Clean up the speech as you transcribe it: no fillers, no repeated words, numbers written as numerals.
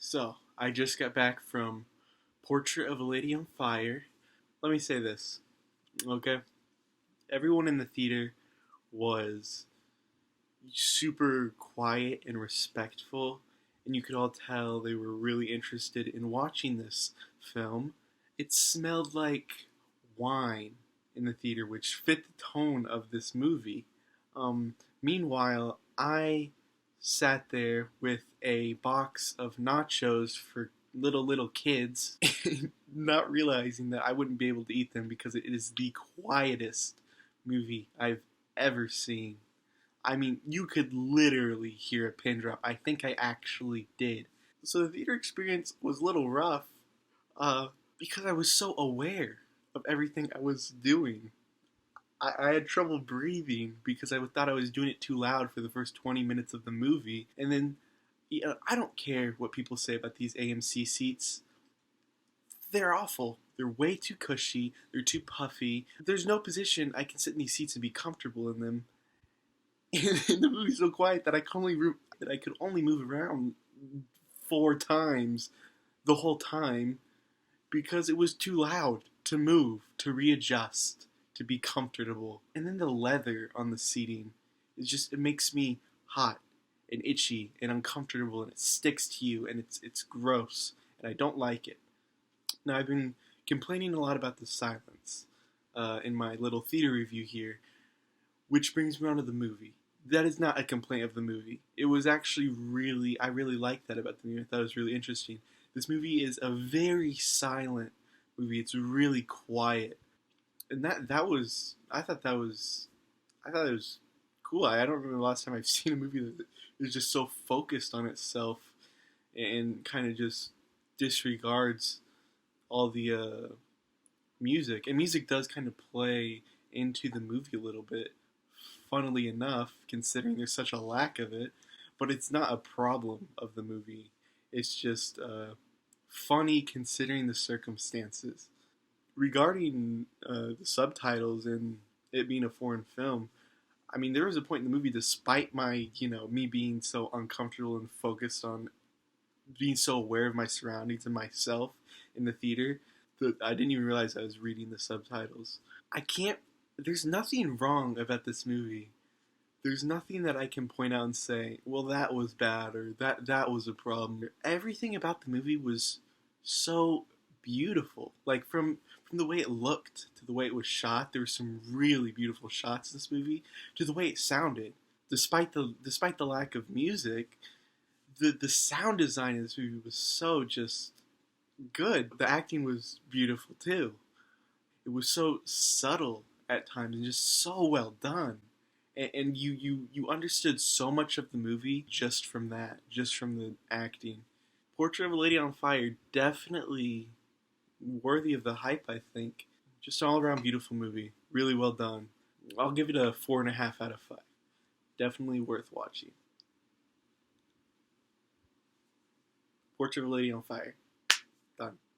So, I just got back from Portrait of a Lady on Fire. Let me say this, okay? Everyone in the theater was super quiet and respectful, and you could all tell they were really interested in watching this film. It smelled like wine in the theater, which fit the tone of this movie. Meanwhile, I sat there with a box of nachos for little kids, not realizing that I wouldn't be able to eat them because it is the quietest movie I've ever seen. I mean, you could literally hear a pin drop. I think I actually did. So the theater experience was a little rough uh, because I was so aware of everything I was doing. I had trouble breathing because I thought I was doing it too loud for the first 20 minutes of the movie. And then, I don't care what people say about these AMC seats. They're awful. They're way too cushy. They're too puffy. There's no position I can sit in these seats and be comfortable in them. And the movie's so quiet that I could only move around 4 times the whole time because it was too loud to move, to readjust, to be comfortable. And then the leather on the seating, it makes me hot and itchy and uncomfortable, and it sticks to you, and it's gross, and I don't like it. Now, I've been complaining a lot about the silence in my little theater review here, which brings me on to the movie. That is not a complaint of the movie. It was actually I really liked that about the movie. I thought it was really interesting. This movie is a very silent movie. It's really quiet. And I thought it was cool. I don't remember the last time I've seen a movie that is just so focused on itself and kind of just disregards all the music. And music does kind of play into the movie a little bit, funnily enough, considering there's such a lack of it. But it's not a problem of the movie. It's just funny considering the circumstances. Regarding the subtitles and it being a foreign film, I mean, there was a point in the movie, despite me being so uncomfortable and focused on being so aware of my surroundings and myself in the theater, that I didn't even realize I was reading the subtitles. I can't. There's nothing wrong about this movie. There's nothing that I can point out and say, well, that was bad, or that was a problem. Everything about the movie was so beautiful. Like from the way it looked to the way it was shot, there were some really beautiful shots in this movie. To the way it sounded, despite the lack of music, the sound design in this movie was so just good. The acting was beautiful too. It was so subtle at times and just so well done. And you understood so much of the movie just from that, just from the acting. Portrait of a Lady on Fire, definitely worthy of the hype, I think. Just an all around beautiful movie. Really well done. I'll give it a 4.5 out of 5. Definitely worth watching. Portrait of a Lady on Fire. Done.